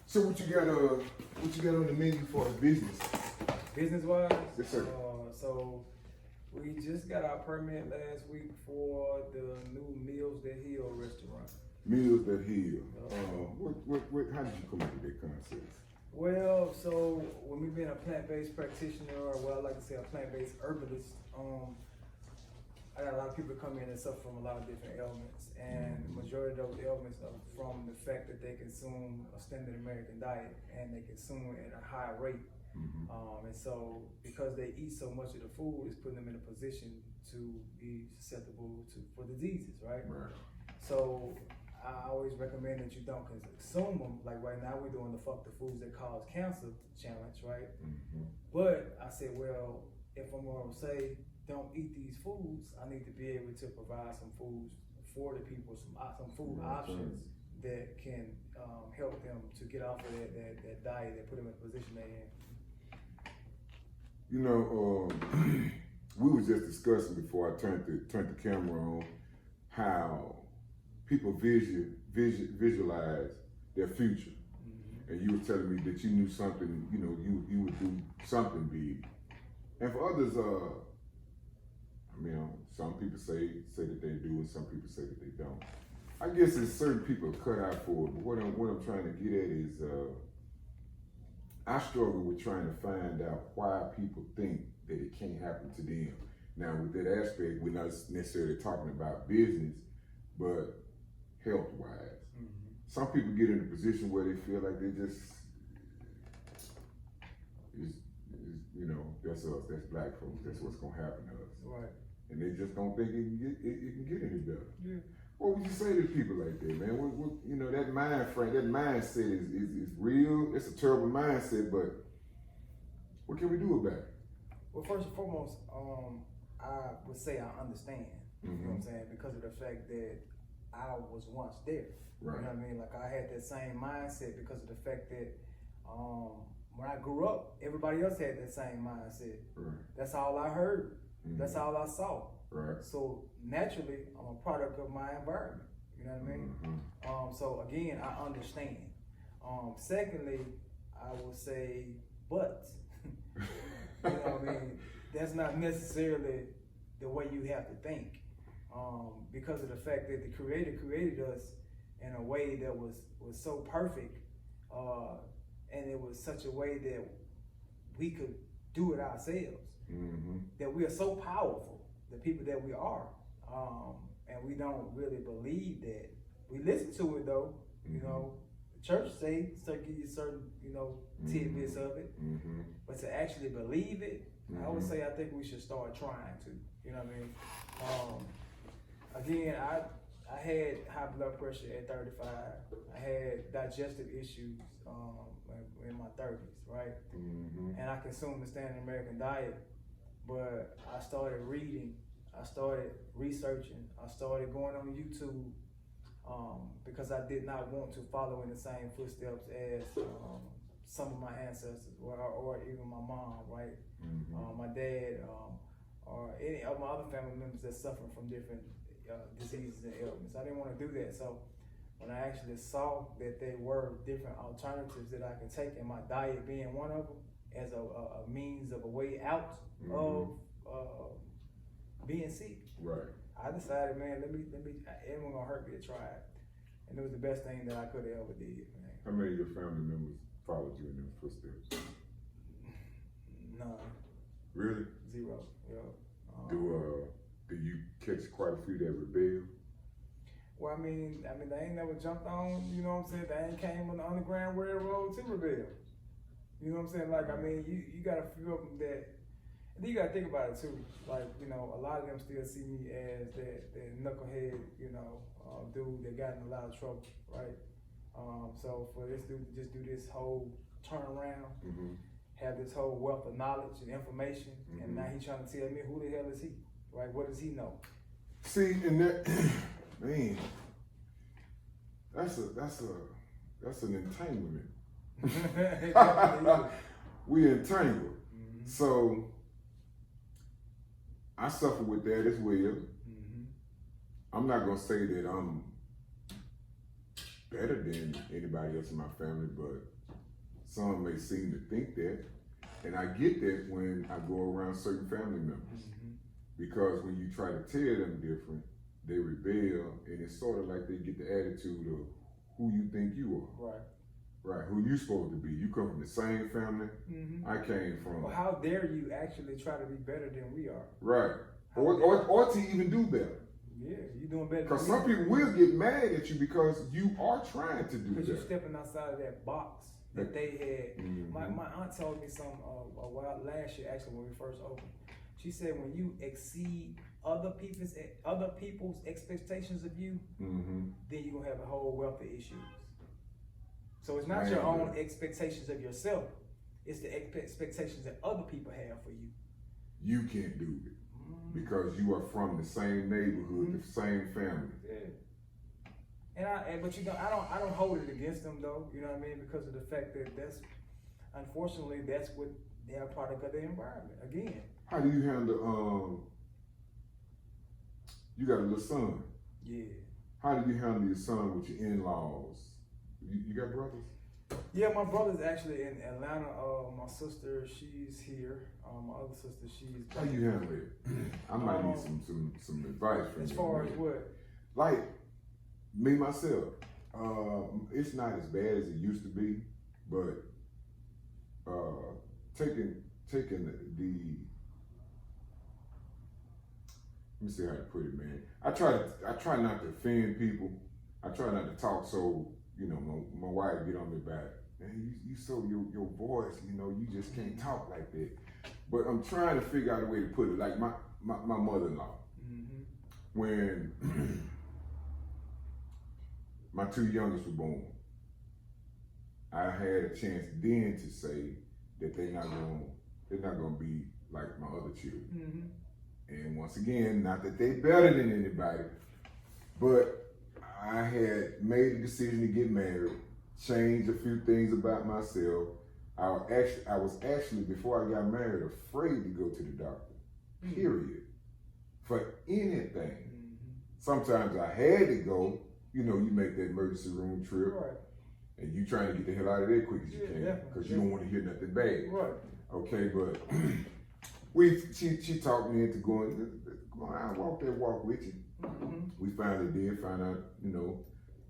So what you got on the menu for the business? Business wise? Yes, sir. So we just got our permit last week for the new Meals That Heal restaurant. Meals That Heal. How did you come up with that concept? Well, so when we've been a plant-based practitioner, or what I like to say a plant-based herbalist, I got a lot of people come in and suffer from a lot of different ailments, and the majority of those ailments are from the fact that they consume a standard American diet and they consume it at a high rate. And so because they eat so much of the food, it's putting them in a position to be susceptible for diseases, right? So I always recommend that you don't consume them. Like right now we're doing the Fuck the Foods That Cause Cancer challenge, right? But I said, well, if I'm gonna say don't eat these foods, I need to be able to provide some foods for the people, some food options that can help them to get off of that diet that put them in the position they're in. You know, we were just discussing before I turned the camera on how people visualize their future. And you were telling me that you knew something, you know, you would do something big. And for others, some people say that they do, and some people say that they don't. I guess there's certain people cut out for it, but what I'm trying to get at is, I struggle with trying to find out why people think that it can't happen to them. Now, with that aspect, we're not necessarily talking about business, but health-wise. Some people get in a position where they feel like they just, you know, that's us, that's black folks, that's what's gonna happen to us. Right. And they just don't think it can get any better. Yeah. What would you say to people like that, man? What you know, that mind frame, that mindset is real. It's a terrible mindset, but what can we do about it? Well, first and foremost, I would say I understand. You know what I'm saying? Because of the fact that I was once there. Right. You know what I mean? Like I had that same mindset because of the fact that when I grew up, everybody else had that same mindset. Right. That's all I heard. That's all I saw. Right. So naturally, I'm a product of my environment. You know what I mean? So again, I understand. Secondly, I would say, but you know what I mean? That's not necessarily the way you have to think, because of the fact that the Creator created us in a way that was so perfect, and it was such a way that we could do it ourselves. That we are so powerful, the people that we are, and we don't really believe that. We listen to it though, you know. The church say, give you certain, you know, tidbits of it, but to actually believe it, I would say I think we should start trying to. You know what I mean? Again, I had high blood pressure at 35. I had digestive issues in my 30s, right? And I consumed the standard American diet. But I started reading, I started researching, I started going on YouTube because I did not want to follow in the same footsteps as some of my ancestors or even my mom, right? My dad, or any of my other family members that suffer from different diseases and ailments. I didn't want to do that. So when I actually saw that there were different alternatives that I could take, and my diet being one of them, as a means of a way out of being sick. Right. I decided, man, let me, it wasn't gonna hurt me to try it. And it was the best thing that I could have ever did, man. How many of your family members followed you in those footsteps? None. Really? Zero, yeah. Do you catch quite a few that rebel? Well, I mean, they ain't never jumped on, you know what I'm saying? They ain't came on the Underground Railroad to rebel. You know what I'm saying? Like, I mean, you got a few of them that, and then you got to think about it too. Like, you know, a lot of them still see me as that knucklehead, you know, dude that got in a lot of trouble, right? So for this dude to just do this whole turnaround, have this whole wealth of knowledge and information, and now he's trying to tell me who the hell is he, right? What does he know? See, and that, man, that's an entanglement. We entangled. So I suffer with that as well. I'm not gonna say that I'm better than anybody else in my family, but some may seem to think that, and I get that when I go around certain family members, because when you try to tell them different, they rebel, and it's sort of like they get the attitude of who you think you are. Right. Right, who you supposed to be. You come from the same family I came from. Well, how dare you actually try to be better than we are? Right. Or to even do better. Yeah, you doing better. Because some people will get mad at you because you are trying to do better. Because you're stepping outside of that box that they had. My aunt told me a while last year, actually, when we first opened. She said when you exceed other people's expectations of you, then you're gonna have a whole wealth of issues. So it's not your own expectations of yourself; it's the expectations that other people have for you. You can't do it because you are from the same neighborhood, the same family. Yeah. But you know, I don't hold it against them though. You know what I mean? Because of the fact that unfortunately that's what they are product of the environment. Again. How do you handle? You got a little son. Yeah. How do you handle your son with your in-laws? You got brothers? Yeah, my brother's actually in Atlanta. My sister, she's here. My other sister, she's. How you handle it? I might need some advice from you. As far as what? Like me myself, it's not as bad as it used to be, but taking the let me see how to put it, man. I try not to offend people. I try not to talk so, you know, my wife get on me back. Man, you so your voice, you know, you just can't talk like that. But I'm trying to figure out a way to put it. Like my mother-in-law, when my two youngest were born, I had a chance then to say that they're not gonna be like my other children. And once again, not that they're better than anybody, but I had made a decision to get married, changed a few things about myself. I was actually, before I got married, afraid to go to the doctor, period, for anything. Sometimes I had to go, you know, you make that emergency room trip, and you trying to get the hell out of there quick as you can, because you don't want to hear nothing bad. Okay, but she talked me into going, come on, I'll walk that walk with you. We finally did find out, you know,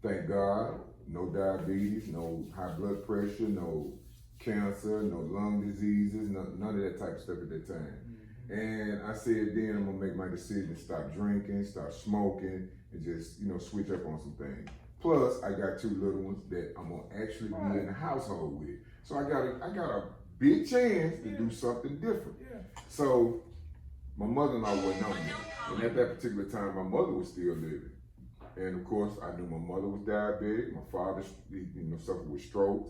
thank God, no diabetes, no high blood pressure, no cancer, no lung diseases, none of that type of stuff at that time. And I said then I'm gonna make my decision to stop drinking, stop smoking, and just, you know, switch up on some things. Plus, I got two little ones that I'm gonna actually be in the household with. So I got a big chance to do something different. So my mother-in-law wasn't on me. And at that particular time, my mother was still living. And of course, I knew my mother was diabetic. My father, you know, suffered with strokes.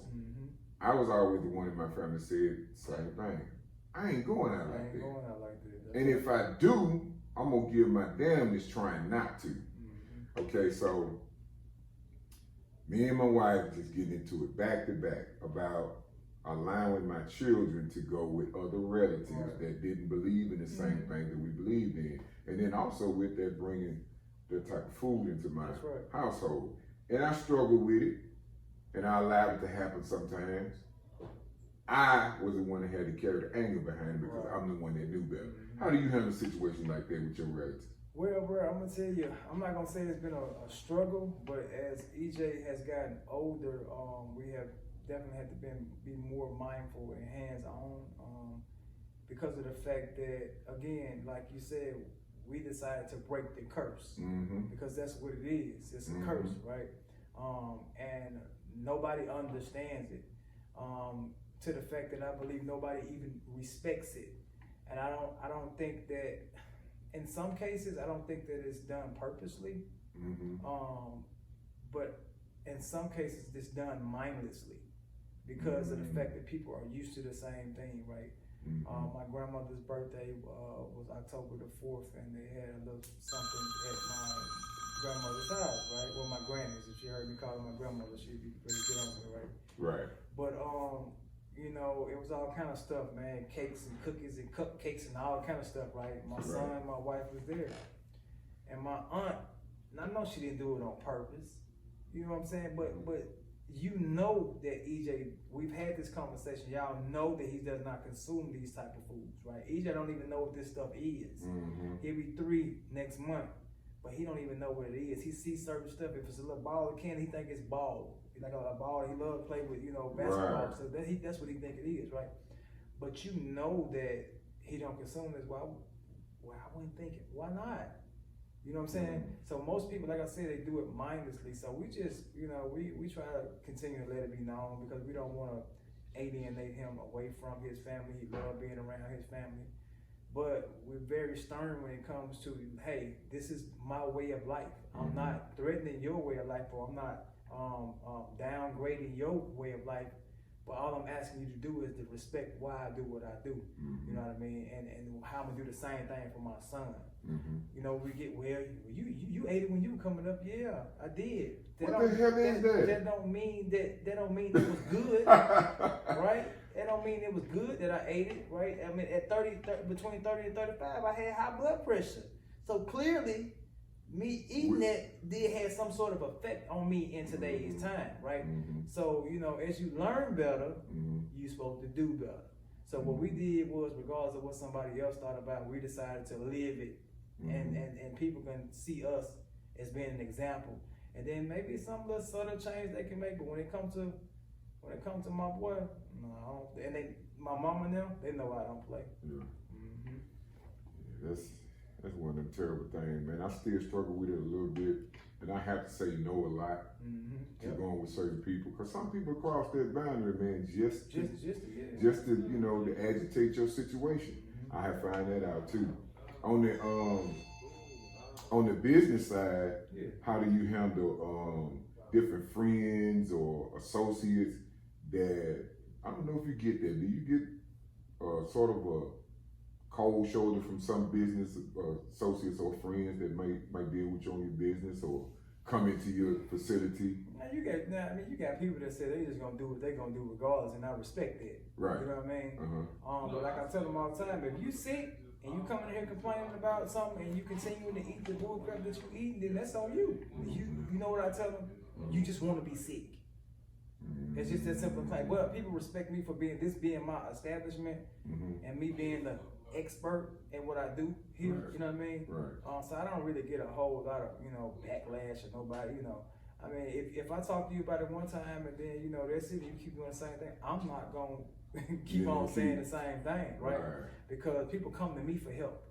I was always the one in my family that said the same thing. I ain't going out like that. And if I do, I'm gonna give my damnedest trying not to. Okay, so me and my wife just getting into it back to back about allowing my children to go with other relatives that didn't believe in the same thing that we believed in. And then also with that bringing that type of food into my household. And I struggled with it, and I allowed it to happen sometimes. I was the one that had to carry the anger behind it because I'm the one that knew better. How do you handle a situation like that with your relatives? Well, bro, I'm gonna tell you, I'm not gonna say it's been a struggle, but as EJ has gotten older, we have definitely had to be more mindful and hands-on because of the fact that, again, like you said, we decided to break the curse because that's what it is. It's a curse, right? And nobody understands it to the fact that I believe nobody even respects it. And I don't think that, in some cases, I don't think that it's done purposely, but in some cases it's done mindlessly because of the fact that people are used to the same thing, right? My grandmother's birthday was October the 4th, and they had a little something at my grandmother's house, right? Well, my granny's. If she heard me calling my grandmother, she'd be ready to get on me, right? Right. But you know, it was all kind of stuff, man. Cakes and cookies and cupcakes and all kind of stuff, right? My son and my wife was there. And my aunt, and I know she didn't do it on purpose, you know what I'm saying? But you know that EJ, we've had this conversation. Y'all know that he does not consume these type of foods, right? EJ don't even know what this stuff is. He'll be 3 next month, but he don't even know what it is. He sees certain stuff. If it's a little ball of candy, he think it's ball. Like a ball he loves to play with, basketball. Right. So that's what he think it is, right? But you know that he don't consume this. Well, I wouldn't think it. Why not? You know what I'm saying? So most people, like I said, they do it mindlessly. So we just, we try to continue to let it be known because we don't want to alienate him away from his family. He loves being around his family. But we're very stern when it comes to, hey, this is my way of life. I'm not threatening your way of life, or I'm not downgrading your way of life. But all I'm asking you to do is to respect why I do what I do. You know what I mean? And how I'm gonna do the same thing for my son. We get, you ate it when you were coming up. Yeah, I did. What the hell is that? That don't mean it was good, right? That don't mean it was good that I ate it, right? I mean, at between 30 and 35, I had high blood pressure. So clearly, me eating that did have some sort of effect on me in today's time, right? So, as you learn better, you're supposed to do better. So what we did was, regardless of what somebody else thought about, we decided to live it, and people can see us as being an example. And then maybe some little subtle change they can make, but when it comes to my boy, no, and my mama and them, they know I don't play. Yeah, that's one of them terrible things, man. I still struggle with it a little bit, and I have to say no a lot to going with certain people, because some people cross that boundary, man, just to to agitate your situation. I have found that out too. On the business side, how do you handle different friends or associates that, I don't know if you get that. Do you get sort of a cold shoulder from some business associates or friends that might deal with you on your business or come into your facility? Now you got people that say they just gonna do what they gonna do regardless, and I respect that. Right. You know what I mean? But like I tell them all the time, if you sick and you coming in here complaining about something and you continue to eat the bull crap that you eat, then that's on you. You know what I tell them? You just want to be sick. It's just that simple thing. Well, people respect me for being my establishment and me being the expert in what I do here. Right. You know what I mean? Right. So I don't really get a whole lot of backlash or nobody. I mean, if I talk to you about it one time and then that's it, you keep doing the same thing, I'm not gonna keep on saying the same thing, right? Because people come to me for help.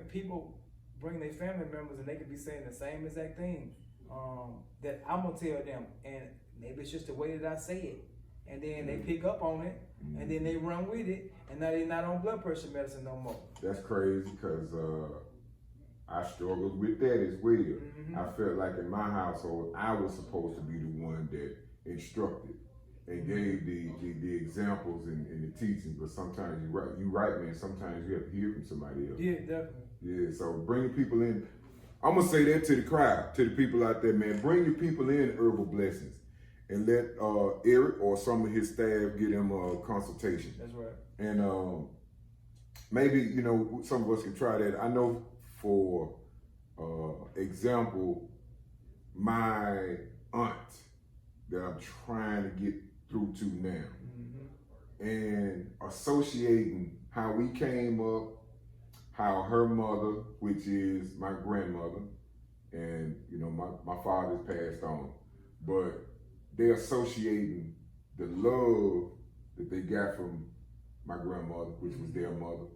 People bring their family members and they could be saying the same exact thing that I'm gonna tell them, and maybe it's just the way that I say it, and then they pick up on it, and then they run with it, and now they're not on blood pressure medicine no more. That's crazy, because I struggled with that as well. I felt like in my household, I was supposed to be the one that instructed and gave the examples and the teaching, but sometimes you're right, man. Sometimes you have to hear from somebody else. Yeah, definitely. Yeah, so bringing people in. I'm gonna say that to the crowd, to the people out there, man. Bring your people in Herbal Blessings, and let Eric or some of his staff get him a consultation. That's right. And maybe some of us can try that. I know, for example, my aunt that I'm trying to get through to now, and associating how we came up, how her mother, which is my grandmother, and my father's passed on, but they're associating the love that they got from my grandmother, which was their mother.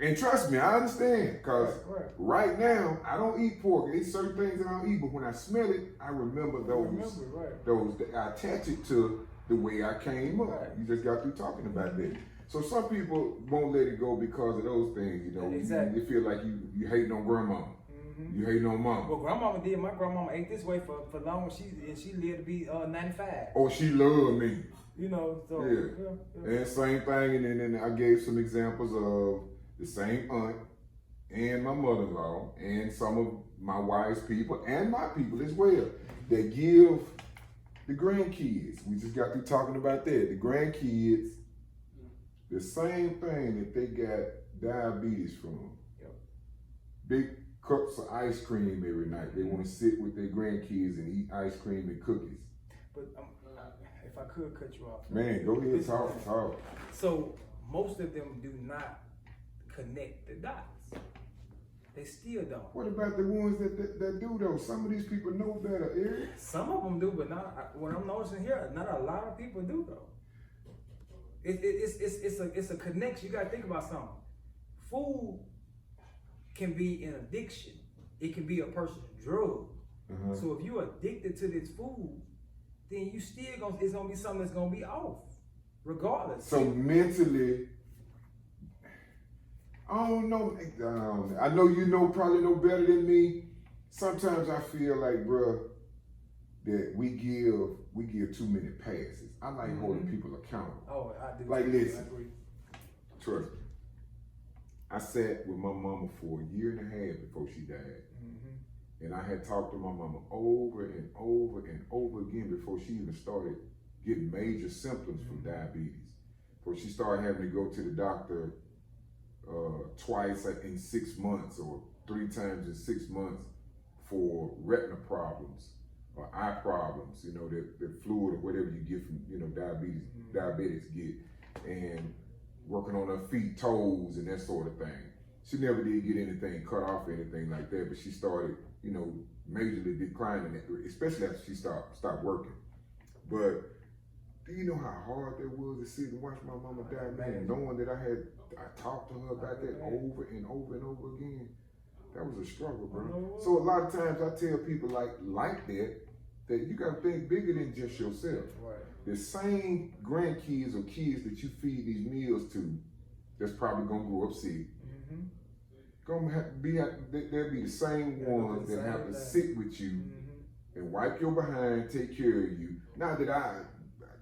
And trust me, I understand, because right now I don't eat pork. There's certain things that I don't eat, but when I smell it, I remember those. I attach it to the way I came up. You just got through talking about that. So some people won't let it go because of those things. Exactly. You feel like you hating on grandmama. You hating on mama. Well, grandmama did. My grandmama ate this way for long. She lived to be 95. Oh, she loved me. So yeah. And same thing. And then I gave some examples of the same aunt and my mother-in-law and some of my wife's people and my people as well that give the grandkids. We just got through talking about that. The grandkids, the same thing that they got diabetes from. Big cups of ice cream every night. They want to sit with their grandkids and eat ice cream and cookies. But if I could cut you off. Man, go ahead, talk. So most of them do not connect the dots. They still don't. What about the ones that do though? Some of these people know better, Eric. Some of them do, but not. What I'm noticing here, not a lot of people do though. It's a connection. You gotta think about something. Food can be an addiction. It can be a person's drug. So if you're addicted to this food, then you still it's gonna be something that's gonna be off, regardless. So mentally, I don't know. I know you probably know better than me. Sometimes I feel like, bruh, that we give too many passes. I like holding people accountable. Oh, I do. Like, listen, I agree. Trust me. I sat with my mama for a year and a half before she died. And I had talked to my mama over and over and over again before she even started getting major symptoms from diabetes. Before she started having to go to the doctor twice in 6 months or 3 times in 6 months for retina problems or eye problems, the fluid or whatever you get from, diabetics get, and working on her feet, toes, and that sort of thing. She never did get anything cut off or anything like that, but she started, majorly declining, especially after she stopped working. But do you know how hard that was to sit and watch my mama die, man? Knowing that I talked to her about that over and over and over again. That was a struggle, bro. So a lot of times I tell people like that you gotta think bigger than just yourself. Right. The same grandkids or kids that you feed these meals to, that's probably gonna grow up sick. There'll be the same ones that have to sit with you and wipe your behind, take care of you. Not that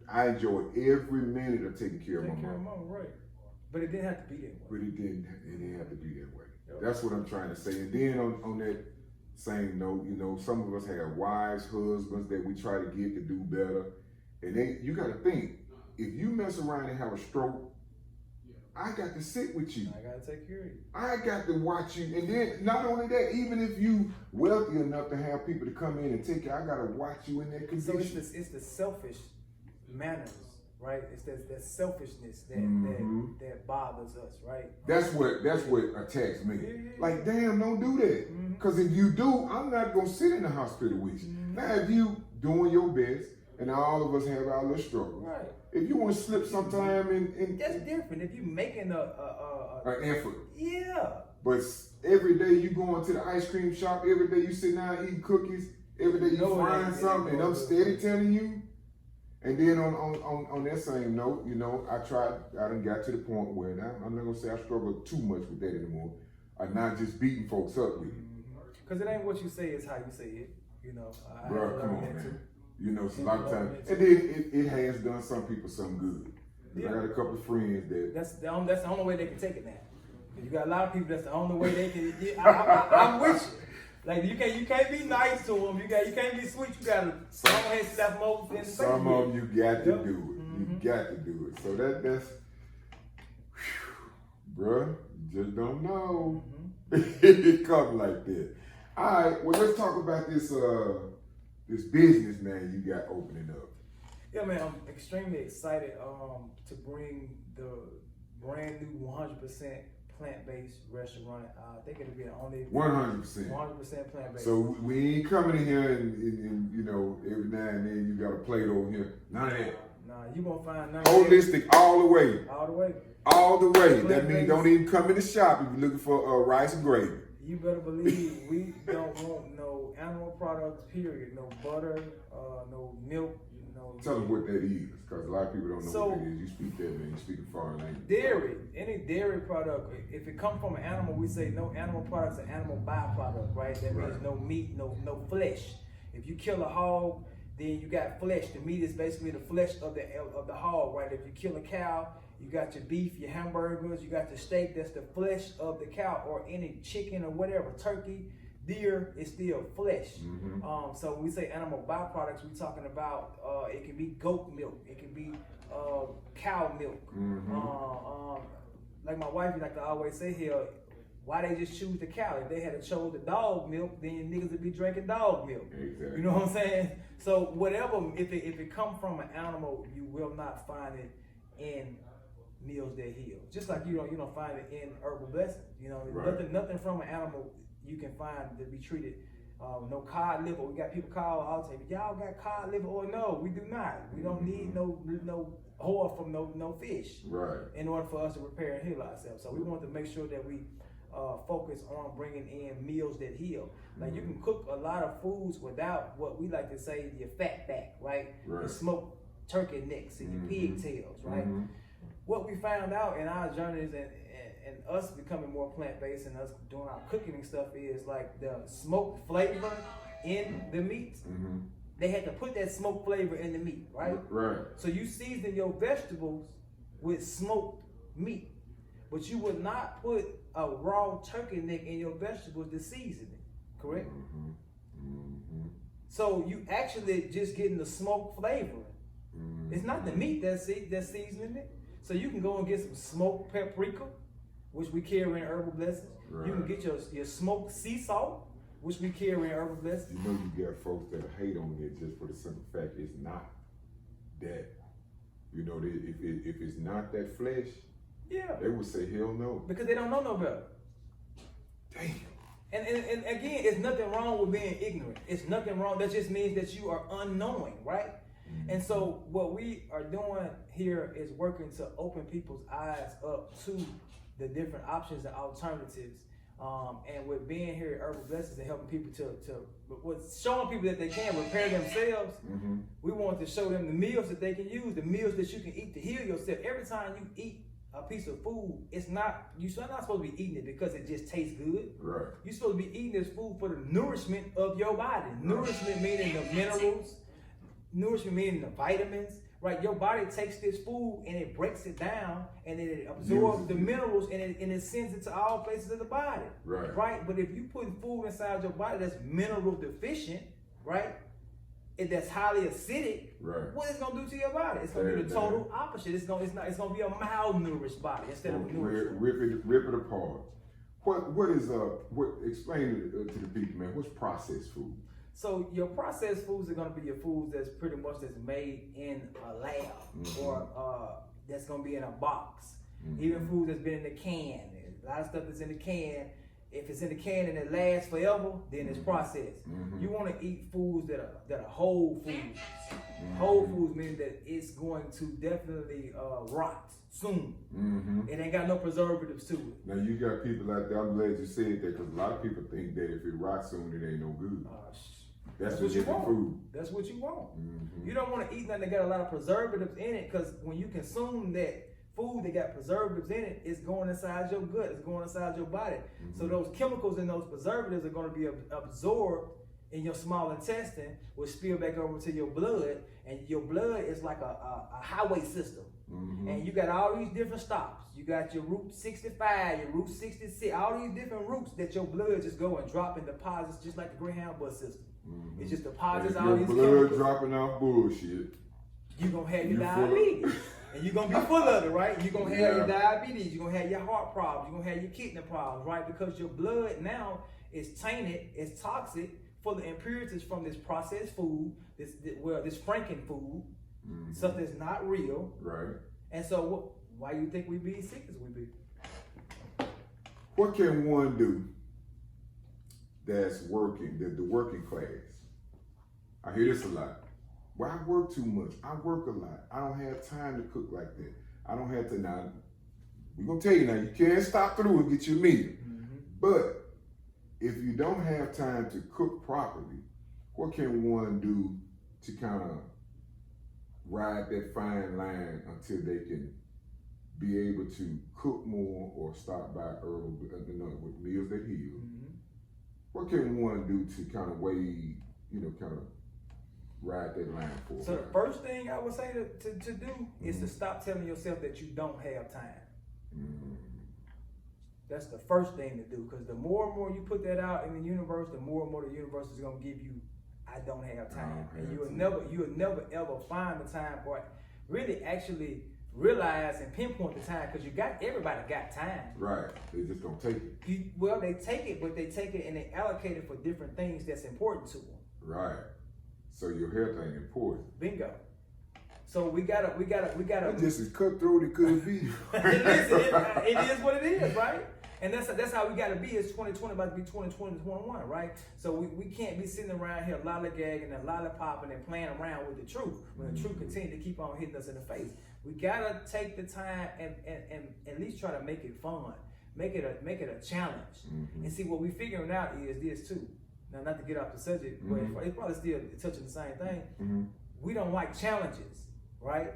I enjoy every minute of taking care of my mom. Right. But it didn't have to be that way. But it didn't have to be that way. Yep. That's what I'm trying to say. And then on that same note, some of us have wives, husbands that we try to get to do better. And you gotta think, if you mess around and have a stroke, I got to sit with you. I got to take care of you. I got to watch you. And then not only that, even if you wealthy enough to have people to come in and take care, I got to watch you in that condition. So it's the selfish manners, right? It's that selfishness that bothers us, right? That's what attacks me. Like, damn, don't do that. Because if you do, I'm not going to sit in the hospital with you. Now, if you doing your best, and all of us have our little struggles. Right. If you want to slip sometime in that's different. If you're making an effort. Yeah. But every day you going to the ice cream shop, every day you sitting down eating cookies, every day you frying something, and I'm steady telling you. And then on that same note, I done got to the point where now, I'm not gonna say I struggle too much with that anymore. I'm not just beating folks up with it. Because it ain't what you say, it's how you say it. Bro, come on, man. It's a lot of times, and then it has done some people some good. Yeah. I got a couple of friends that that's the only way they can take it now. You got a lot of people that's the only way they can. I'm with you. Like you can't be nice to them. You can't be sweet. You gotta some of them you got to do it. You got to do it. So that's bruh, you just don't know. It comes like that. All right, well let's talk about this business, man, you got opening up. Yeah, man, I'm extremely excited to bring the brand new 100% plant-based restaurant. I think it'll be the only 100% plant-based. So we ain't coming in here and every now and then you got a plate over here. None of that. Nah, you won't find none. Holistic all the way. All the way. All the way. That means don't even come in the shop if you're looking for rice and gravy. You better believe we don't want no animal products, period. No butter, no milk, Tell them what that is, because a lot of people don't know what that is. You speak that, man. You speak a foreign language. Dairy, any dairy product, if it comes from an animal, we say no animal products, an animal byproduct, right? That means no meat, no flesh. If you kill a hog, then you got flesh. The meat is basically the flesh of the hog, right? If you kill a cow, you got your beef, your hamburgers, you got your steak, that's the flesh of the cow, or any chicken or whatever, turkey, deer is still flesh. So when we say animal byproducts, we're talking about it can be goat milk, it can be cow milk. Like my wife like to always say here, why they just choose the cow? If they had chose the dog milk, then niggas would be drinking dog milk. Exactly. You know what I'm saying? So whatever, if it come from an animal, you will not find it in meals that heal. Just like you don't find it in herbal blessings. You know, Right. nothing from an animal you can find to be treated. No cod liver. We got people call all the time. Y'all got cod liver? Or no, we do not. We don't need no oil from no fish. Right. In order for us to repair and heal ourselves. So we want to make sure that we focus on bringing in meals that heal. Like you can cook a lot of foods without what we like to say your fat back, right? Right. Your smoked turkey necks and your pigtails, right? What we found out in our journeys and us becoming more plant-based and us doing our cooking and stuff is like the smoked flavor in the meat. They had to put that smoked flavor in the meat, right? Right. So you season your vegetables with smoked meat, but you would not put a raw turkey neck in your vegetables to season it, correct? So you actually just getting the smoked flavor. It's not the meat that's seasoning it. So you can go and get some smoked paprika, which we carry in herbal blessings. Right. You can get your smoked sea salt, which we carry in herbal blessings. You know you got folks that hate on it just for the simple fact it's not that. You know, if it's not that flesh, Yeah. they would say hell no. Because they don't know no better. Damn. And again, it's nothing wrong with being ignorant. It's nothing wrong. That just means that you are unknowing, right? And so what we are doing here is working to open people's eyes up to the different options and alternatives. And with being here at Herbal Blessings and helping people with showing people that they can repair themselves, we want to show them the meals that they can use, the meals that you can eat to heal yourself. Every time you eat a piece of food, you're not supposed to be eating it because it just tastes good. Right. You're supposed to be eating this food for the nourishment of your body. Nourishment meaning the minerals, nourishment meaning the vitamins, right? Your body takes this food and it breaks it down and then it absorbs the minerals and it sends it to all places of the body. Right. Right? But if you put food inside your body that's mineral deficient, right? That's highly acidic, Right. what is it gonna do to your body? It's gonna be the total opposite. It's gonna be a malnourished body instead of a nourished one. Rip it apart. Explain to the people, man, what's processed food? So your processed foods are gonna be your foods that's pretty much that's made in a lab or that's gonna be in a box. Even food that's been in the can. A lot of stuff that's in the can. If it's in the can and it lasts forever, then it's processed. You want to eat foods that are whole foods. Whole foods meaning that it's going to definitely rot soon. It ain't got no preservatives to it. Now you got people out there. I'm glad you said that because a lot of people think that if it rots soon, it ain't no good. That's what you want. Food. That's what you want. You don't want to eat nothing that got a lot of preservatives in it because when you consume that food that got preservatives in it, it's going inside your gut, it's going inside your body. So those chemicals and those preservatives are going to be absorbed in your small intestine, will spill back over to your blood, and your blood is like a highway system. And you got all these different stops. You got your Route 65, your Route 66, all these different routes that your blood just go and drop in deposits, just like the Greyhound bus system. It just deposits all these blood chemicals. dropping off bullshit. You're going to have your diabetes. And you're going to be full of it, right? You're going to have your diabetes. You're going to have your heart problems. You're going to have your kidney problems, right? Because your blood now is tainted, it's toxic, full of impurities from this processed food, this Franken food, stuff that's not real. Right. And so why you think we be sick as we be? What can one do that's working, the working class? I hear this a lot. Well, I work too much. I work a lot. I don't have time to cook like that. I don't have to now. We're going to tell you now, you can't stop through and get your meal. But if you don't have time to cook properly, what can one do to kind of ride that fine line until they can be able to cook more or stop by herbal with meals that heal? What can one do to kind of kind of ride that line for? So the first thing I would say to do is to stop telling yourself that you don't have time. That's the first thing to do, because the more and more you put that out in the universe, the more and more the universe is gonna give you, I don't have time. And you'll never ever find the time for it. Really actually realize and pinpoint the time, because everybody got time. Right. They just don't take it. They take it, but they take it and they allocate it for different things that's important to them. Right. So your health ain't important. Bingo. So we gotta. That just as cutthroat it could be. It is what it is, right? And that's how we gotta be. It's 2020 about to be 2021, right? So we can't be sitting around here lollygagging and lollipopping and playing around with the truth when the truth continues to keep on hitting us in the face. We gotta take the time and at least try to make it fun, make it a challenge. And see, what we figuring out is this too. Now, not to get off the subject, but it's probably still touching the same thing. We don't like challenges, right?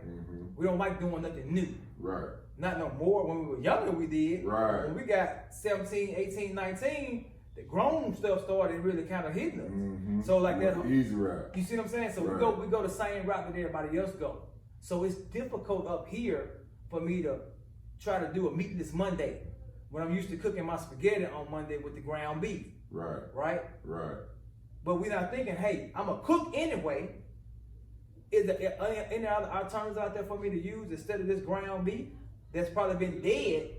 We don't like doing nothing new. Right. Not no more. When we were younger, we did. Right. When we got 17, 18, 19, the grown stuff started really kind of hitting us. So like that easy route. You see what I'm saying? So we go the same route that everybody else go. So it's difficult up here for me to try to do a meatless Monday when I'm used to cooking my spaghetti on Monday with the ground beef. Right. Right? Right. But we're not thinking, hey, I'm a cook anyway. Is there any other alternatives out there for me to use instead of this ground beef that's probably been dead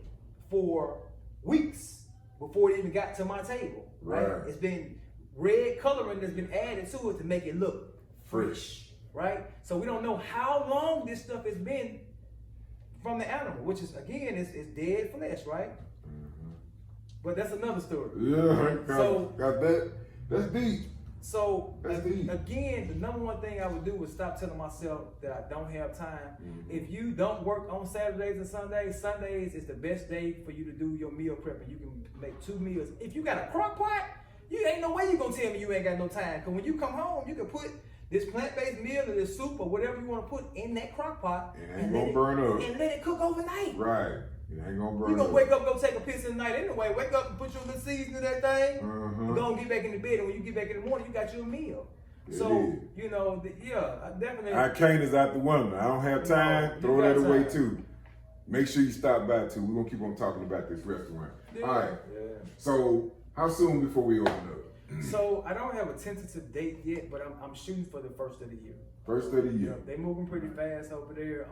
for weeks before it even got to my table? Right? It's been red coloring that's been added to it to make it look fresh. Right? So we don't know how long this stuff has been from the animal, which is, again, it's dead flesh, right? But that's another story. Yeah, so got that. That's deep. So again, the number one thing I would do is stop telling myself that I don't have time. If you don't work on Saturdays and Sundays is the best day for you to do your meal prepping. You can make 2 meals. If you got a crock pot, you ain't no way you gonna tell me you ain't got no time. Cause when you come home, you can put this plant-based meal or this soup or whatever you want to put in that crock pot and let it cook overnight. Right. It ain't gonna burn. You gonna wake up, go take a piss in the night anyway. Wake up and put your little seasoning in that thing. You gonna get back in the bed, and when you get back in the morning, you got your meal. So you know, I definitely. I can't is out the window. I don't have time. Throw that away too. Make sure you stop by too. We're gonna keep on talking about this restaurant. All right. So how soon before we open up? So I don't have a tentative date yet, but I'm shooting for the first of the year. First of the year. They moving pretty fast over there.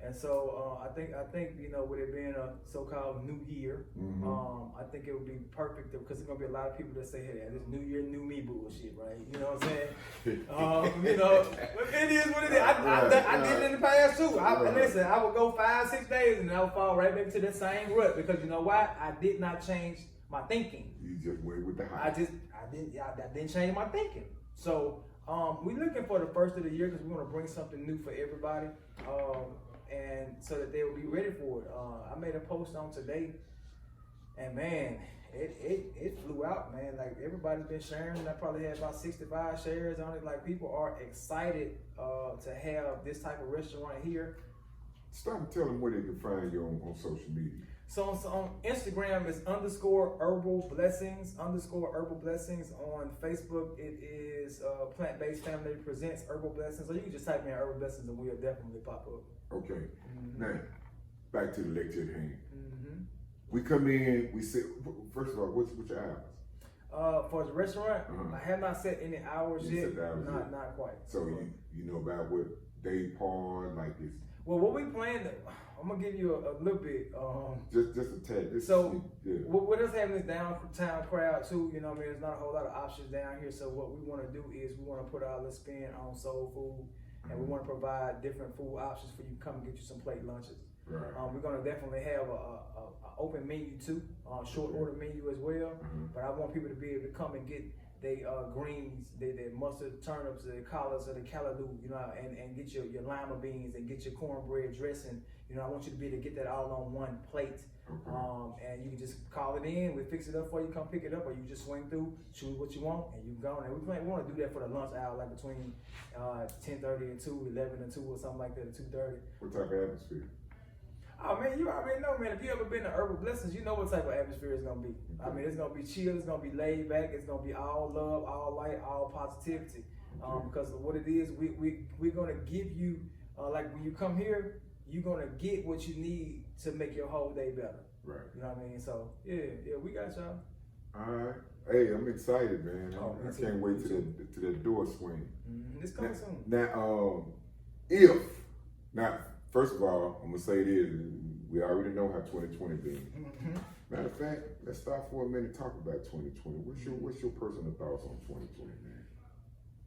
And so I think with it being a so-called new year, I think it would be perfect because there's gonna be a lot of people that say, "Hey, this new year, new me bullshit," right? You know what I'm saying? It is what it is. I did it in the past too. Listen, I would go 5-6 days and I would fall right back to that same rut because you know why? I did not change my thinking. You just went with the hype. I didn't change my thinking. So we're looking for the first of the year because we want to bring something new for everybody. And so that they will be ready for it. I made a post on today, and man, it flew out, man. Like everybody's been sharing. I probably had about 65 shares on it. Like people are excited to have this type of restaurant here. Stop telling them where they can find you on social media. So on Instagram it's _Herbal Blessings, _Herbal Blessings. On Facebook it is Plant-Based Family Presents Herbal Blessings. So you can just type in Herbal Blessings and we'll definitely pop up. Okay. Now, back to the lecture at hand. We come in, we sit, first of all, what's your hours? For the restaurant, I have not set any hours yet. Not quite. So you know about what day part, like this? Well, what we plan, I'm gonna give you a little bit. Just a tad. What is having this downtown crowd too? You know what I mean? There's not a whole lot of options down here. So what we want to do is we want to put our little spin on soul food. And we want to provide different food options for you to come and get you some plate lunches. Right. We're going to definitely have a open menu too, short order menu as well. But I want people to be able to come and get their greens, their mustard, turnips, their collards, or the callaloo, you know, and get your lima beans and get your cornbread dressing. You know, I want you to be able to get that all on one plate. And you can just call it in, we fix it up for you, come pick it up, or you just swing through, choose what you want, and you go. And we want to do that for the lunch hour, like between 10:30 and 2, 11 and 2, or something like that, at 2:30. What type of atmosphere? Oh man, you already know, man. If you ever been to Herbal Blessings, you know what type of atmosphere it's gonna be. I mean, it's gonna be chill, it's gonna be laid back, it's gonna be all love, all light, all positivity. Because what it is, we're gonna give you, like when you come here, you're gonna get what you need to make your whole day better. Right. You know what I mean? So yeah, we got y'all. All right. Hey, I'm excited, man. I can't wait to that door swing. It's coming soon. Now, first of all, I'm gonna say this: we already know how 2020 been. Matter of fact, let's stop for a minute and talk about 2020. What's your personal thoughts on 2020, man?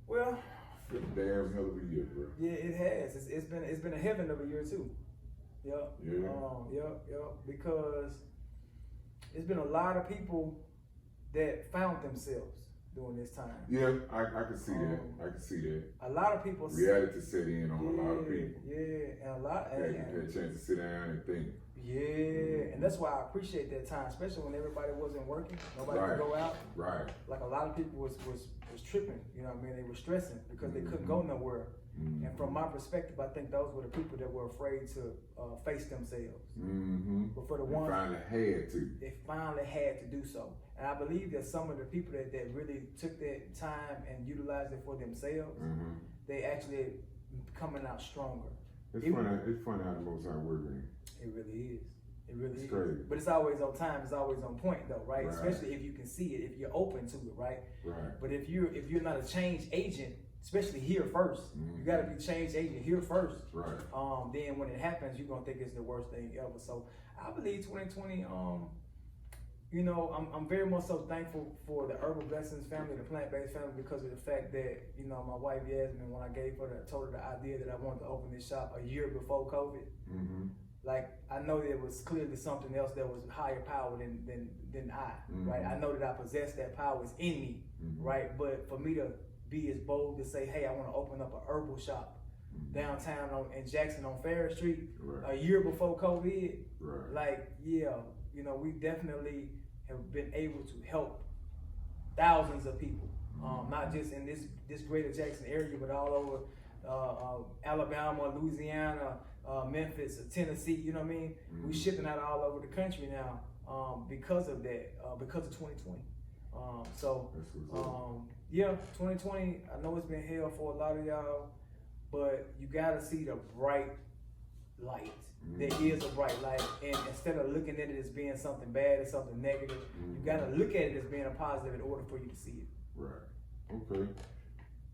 Well, it's been a damn hell of a year, bro. Yeah, it has. It's been a heaven of a year too. Yep. Yeah. Because it's been a lot of people that found themselves during this time. Yeah, I can see that. I can see that. A lot of people. Reality set in on a lot of people. Yeah, and a lot. Yeah, you had a chance to sit down and think. Yeah, and that's why I appreciate that time, especially when everybody wasn't working, nobody could go out. Right. Like a lot of people was tripping, you know what I mean? They were stressing because they couldn't go nowhere. And from my perspective, I think those were the people that were afraid to face themselves. But for the ones they finally had to do so. And I believe that some of the people that really took that time and utilized it for themselves, they actually coming out stronger. It's funny how the Most High working. It really is. It really is. Crazy. But it's always on time. It's always on point, though, right? Especially if you can see it, if you're open to it, right? Right. But if you're not a change agent, especially here first, you got to be change agent here first. Right. Then when it happens, you're gonna think it's the worst thing ever. So I believe 2020. You know, I'm very much so thankful for the Herbal Blessings family, the plant-based family, because of the fact that, you know, my wife Yasmin, when I told her the idea that I wanted to open this shop a year before COVID, like I know there was clearly something else that was higher power than I, right? I know that I possess that power, it's in me, right? But for me to be as bold to say, hey, I want to open up a herbal shop downtown in Jackson on Ferris Street a year before COVID, like, yeah, you know, we definitely have been able to help thousands of people, not just in this greater Jackson area, but all over Alabama, Louisiana, Memphis, Tennessee, you know what I mean? We shipping out all over the country now because of that, because of 2020. Yeah, 2020, I know it's been hell for a lot of y'all, but you gotta see the bright light. There is a bright light, and instead of looking at it as being something bad or something negative, you gotta look at it as being a positive in order for you to see it. Right. Okay.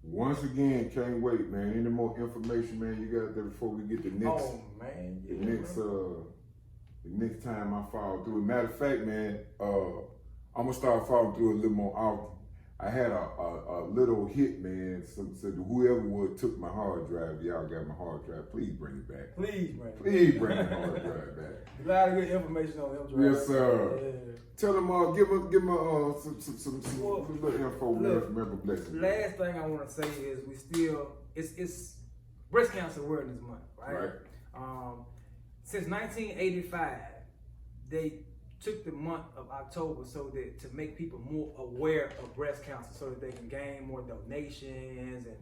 Once again, can't wait, man. Any more information, man, you got there before we get the next. Oh man, yeah, the next time I follow through. Matter of fact, man, I'm gonna start following through a little more often. I had a little hit, man. So whoever took my hard drive, y'all got my hard drive. Please bring it back. Please bring the hard drive back. A lot of good information on them drive. Yes, sir. Yeah. Tell them give them some little info. Remember, blessings. Last thing I want to say is it's Breast Cancer Awareness Month, right? Since 1985, they took the month of October so that to make people more aware of breast cancer, so that they can gain more donations and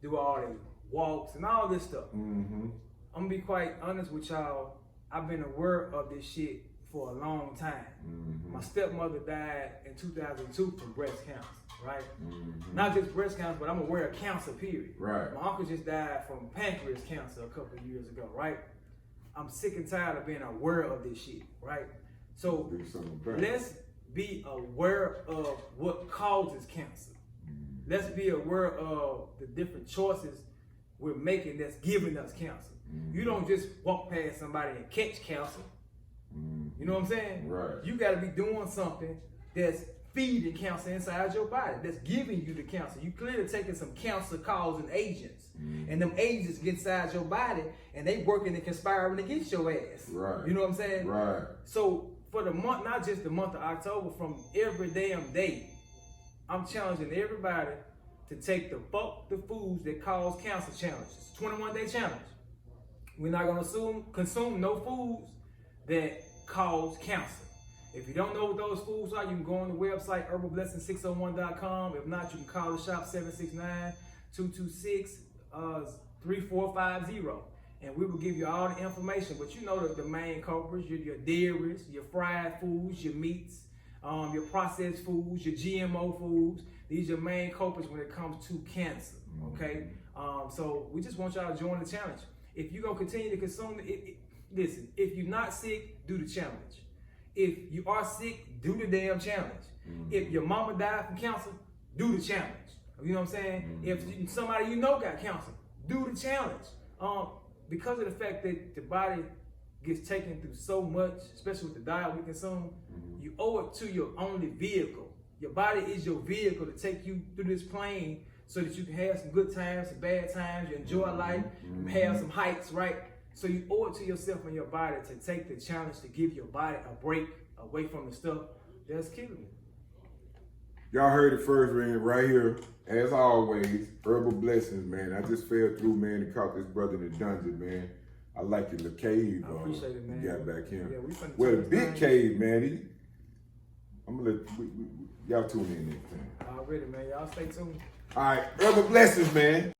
do all the walks and all this stuff. I'm gonna be quite honest with y'all. I've been aware of this shit for a long time. My stepmother died in 2002 from breast cancer, right? Not just breast cancer, but I'm aware of cancer, period. Right. My uncle just died from pancreas cancer a couple of years ago, right? I'm sick and tired of being aware of this shit, right? So let's be aware of what causes cancer. Let's be aware of the different choices we're making that's giving us cancer. You don't just walk past somebody and catch cancer. You know what I'm saying? Right. You got to be doing something that's feeding cancer inside your body, that's giving you the cancer. You clearly taking some cancer-causing agents, and them agents get inside your body, and they working and conspiring against your ass. Right. You know what I'm saying? Right. So for the month, not just the month of October, from every damn day, I'm challenging everybody to take the fuck the foods that cause cancer challenge. It's a 21-day challenge. We're not gonna consume no foods that cause cancer. If you don't know what those foods are, you can go on the website herbalblessing601.com. If not, you can call the shop 769-226-3450. And we will give you all the information. But you know the main culprits, your dairies, your fried foods, your meats, your processed foods, your GMO foods. These are your main culprits when it comes to cancer, okay? So we just want y'all to join the challenge. If you're gonna continue to consume it, listen, if you're not sick, do the challenge. If you are sick, do the damn challenge. If your mama died from cancer, do the challenge. You know what I'm saying? If somebody you know got cancer, do the challenge. because of the fact that the body gets taken through so much, especially with the diet we consume, you owe it to your only vehicle. Your body is your vehicle to take you through this plane so that you can have some good times, some bad times, you enjoy life, have some heights, right? So you owe it to yourself and your body to take the challenge to give your body a break away from the stuff that's killing you. Y'all heard it first, man, right here. As always, Herbal Blessings, man. I just fell through, man, and caught this brother in the dungeon, man. I like your little cave. I appreciate it, man. You got back here. Yeah, we finna Well, the turn this big thing. cave, man. I'm gonna let y'all tune in next time. Already, man. Y'all stay tuned. All right, Herbal Blessings, man.